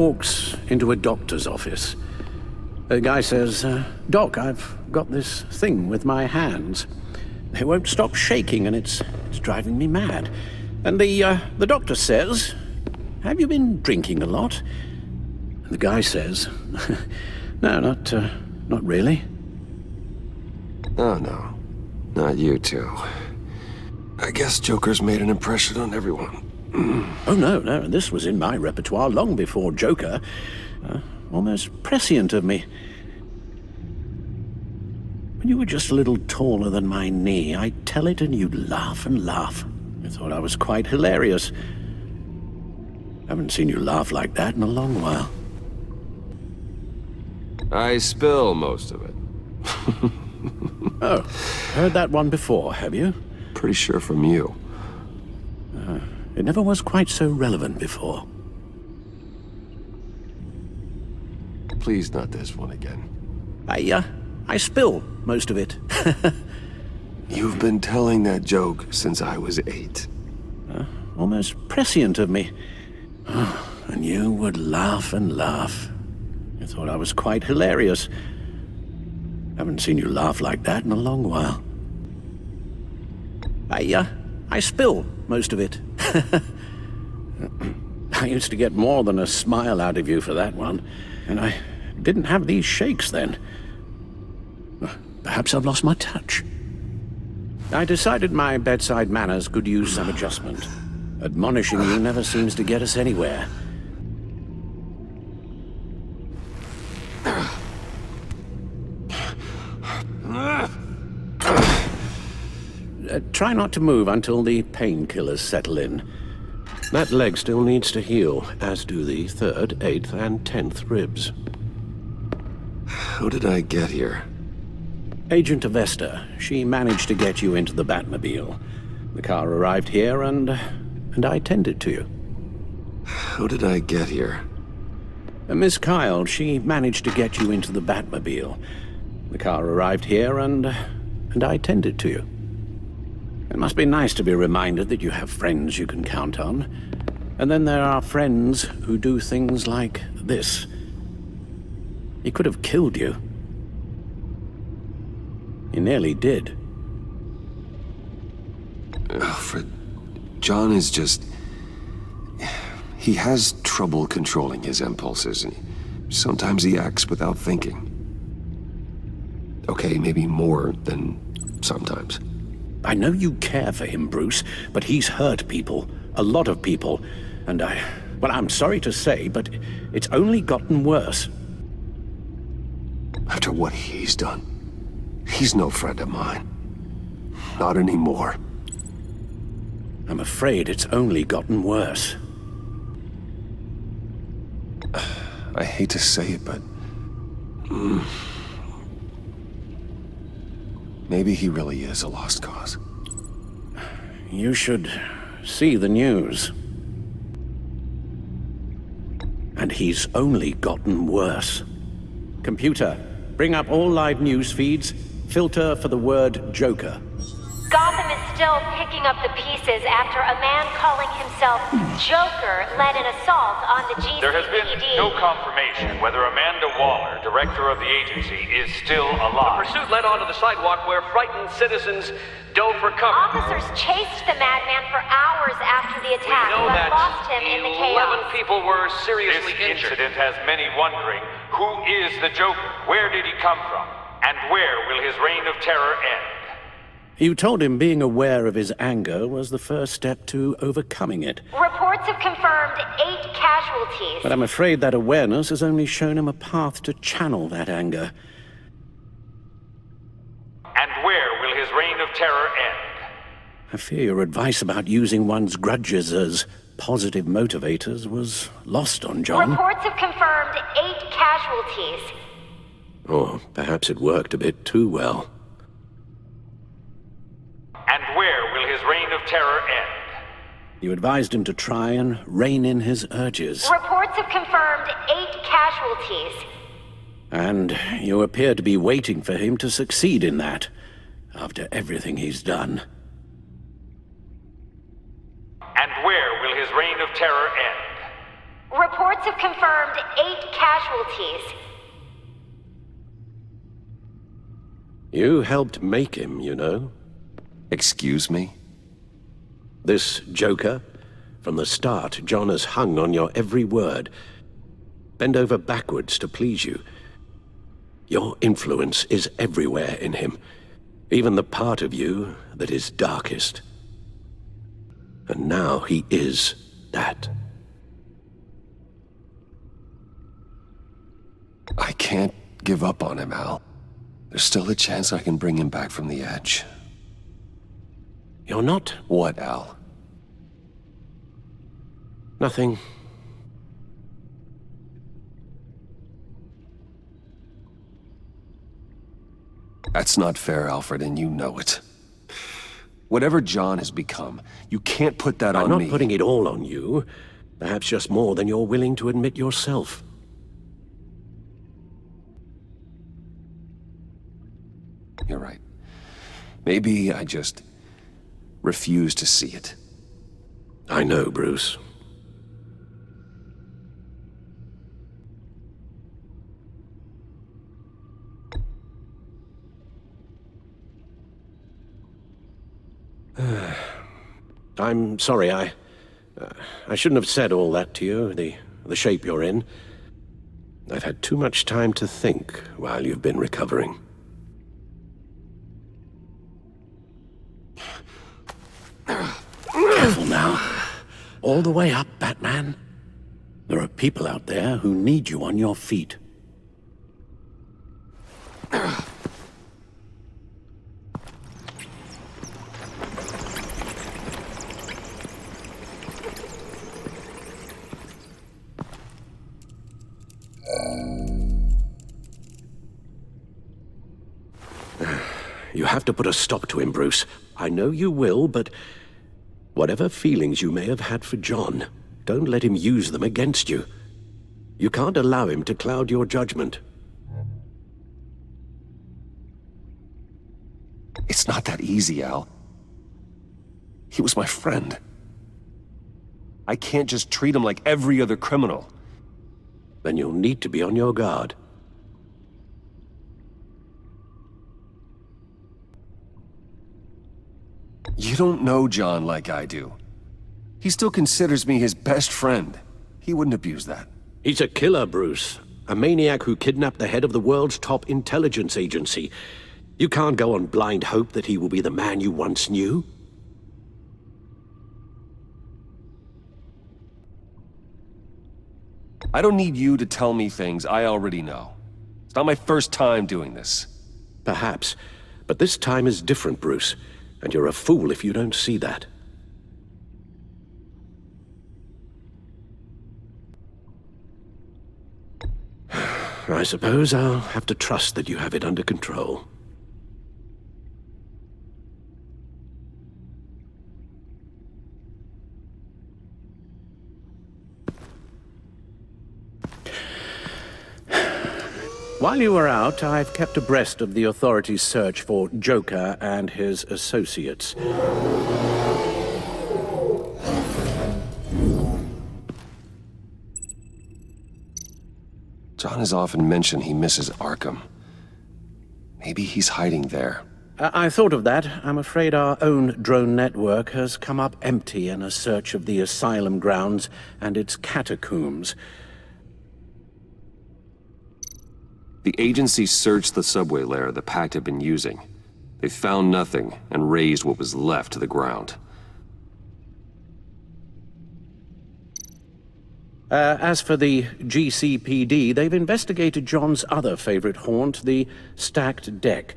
walks into a doctor's office. The guy says, Doc, I've got this thing with my hands. They won't stop shaking and it's driving me mad. And the doctor says, have you been drinking a lot? And the guy says, no, not really. Oh, no. Not you two. I guess Joker's made an impression on everyone. Oh, no, this was in my repertoire long before Joker. Almost prescient of me. When you were just a little taller than my knee, I'd tell it and you'd laugh and laugh. I thought I was quite hilarious. Haven't seen you laugh like that in a long while. I spill most of it. Oh, heard that one before, have you? Pretty sure from you. It never was quite so relevant before. Please not this one again. I spill most of it. You've been telling that joke since I was 8. Almost prescient of me. And you would laugh and laugh. I thought I was quite hilarious. Haven't seen you laugh like that in a long while. I spill most of it. I used to get more than a smile out of you for that one. And I didn't have these shakes then. Perhaps I've lost my touch. I decided my bedside manners could use some adjustment. Admonishing you never seems to get us anywhere. Try not to move until the painkillers settle in. That leg still needs to heal, as do the 3rd, 8th, and 10th ribs. How did I get here? Agent Avesta, she managed to get you into the Batmobile. The car arrived here and I tended to you. How did I get here? Miss Kyle, she managed to get you into the Batmobile. The car arrived here and I tended to you. It must be nice to be reminded that you have friends you can count on. And then there are friends who do things like this. He could have killed you. He nearly did. Alfred, John is just... He has trouble controlling his impulses. Sometimes he acts without thinking. Okay, maybe more than sometimes. I know you care for him, Bruce, but he's hurt people. A lot of people. And well, I'm sorry to say, but it's only gotten worse. After what he's done, he's no friend of mine. Not anymore. I'm afraid it's only gotten worse. I hate to say it, but... maybe he really is a lost cause. You should see the news. And he's only gotten worse. Computer, bring up all live news feeds. Filter for the word Joker. Gotham is still picking up the pieces after a man calling himself Joker led an assault on the GCPD. There has been no confirmation whether Amanda Waller, director of the agency, is still alive. The pursuit led onto the sidewalk where frightened citizens dove for cover. Officers chased the madman for hours after the attack, We know but that lost him in the 11 chaos. people were This seriously injured. incident has many wondering, who is the Joker? Where did he come from? And where will his reign of terror end? You told him being aware of his anger was the first step to overcoming it. Reports have confirmed 8 casualties. But I'm afraid that awareness has only shown him a path to channel that anger. And where will his reign of terror end? I fear your advice about using one's grudges as positive motivators was lost on John. Reports have confirmed 8 casualties. Or perhaps it worked a bit too well. And where will his reign of terror end? You advised him to try and rein in his urges. Reports have confirmed 8 casualties. And you appear to be waiting for him to succeed in that, after everything he's done. And where will his reign of terror end? Reports Reports have confirmed 8 casualties. You helped make him, you know. Excuse me? This Joker? From the start, John has hung on your every word. Bend over backwards to please you. Your influence is everywhere in him. Even the part of you that is darkest. And now he is that. I can't give up on him, Al. There's still a chance I can bring him back from the edge. You're not... What, Al? Nothing. That's not fair, Alfred, and you know it. Whatever John has become, you can't put that on me. I'm not putting it all on you. Perhaps just more than you're willing to admit yourself. You're right. Maybe I just refuse to see it. I know, Bruce. I'm sorry, I shouldn't have said all that to you, the shape you're in. I've had too much time to think while you've been recovering. Careful now. All the way up, Batman. There are people out there who need you on your feet. You have to put a stop to him, Bruce. I know you will, but whatever feelings you may have had for John, don't let him use them against you. You can't allow him to cloud your judgment. It's not that easy, Al. He was my friend. I can't just treat him like every other criminal. Then you'll need to be on your guard. You don't know John like I do. He still considers me his best friend. He wouldn't abuse that. He's a killer, Bruce. A maniac who kidnapped the head of the world's top intelligence agency. You can't go on blind hope that he will be the man you once knew. I don't need you to tell me things I already know. It's not my first time doing this. Perhaps. But this time is different, Bruce. And you're a fool if you don't see that. I suppose I'll have to trust that you have it under control. While you were out, I've kept abreast of the authorities' search for Joker and his associates. John has often mentioned he misses Arkham. Maybe he's hiding there. I thought of that. I'm afraid our own drone network has come up empty in a search of the asylum grounds and its catacombs. The agency searched the subway layer the Pact had been using. They found nothing and razed what was left to the ground. As for the GCPD, they've investigated John's other favorite haunt, the stacked deck.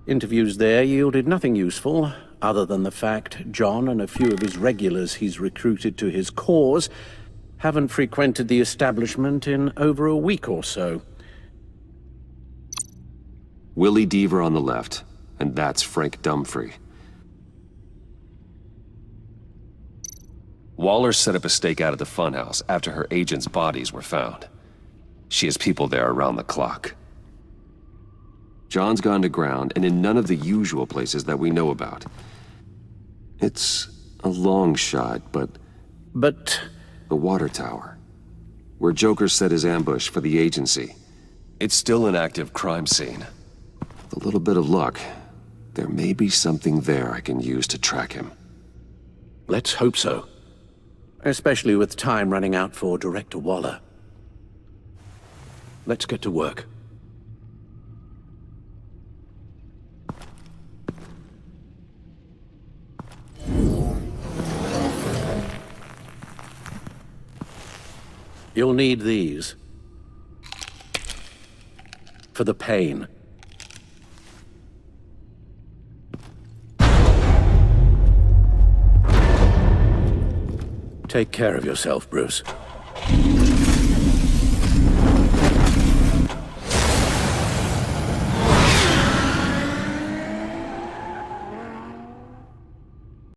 Interviews there yielded nothing useful, other than the fact John and a few of his regulars he's recruited to his cause haven't frequented the establishment in over a week or so. Willie Deaver on the left, and that's Frank Dumfrey. Waller set up a stakeout at the funhouse after her agents' bodies were found. She has people there around the clock. John's gone to ground, and in none of the usual places that we know about. It's a long shot, but... But... the water tower. where Joker set his ambush for the agency. It's still an active crime scene. With a little bit of luck, there may be something there I can use to track him. Let's hope so. Especially with time running out for Director Waller. Let's get to work. You'll need these. For the pain. Take care of yourself, Bruce.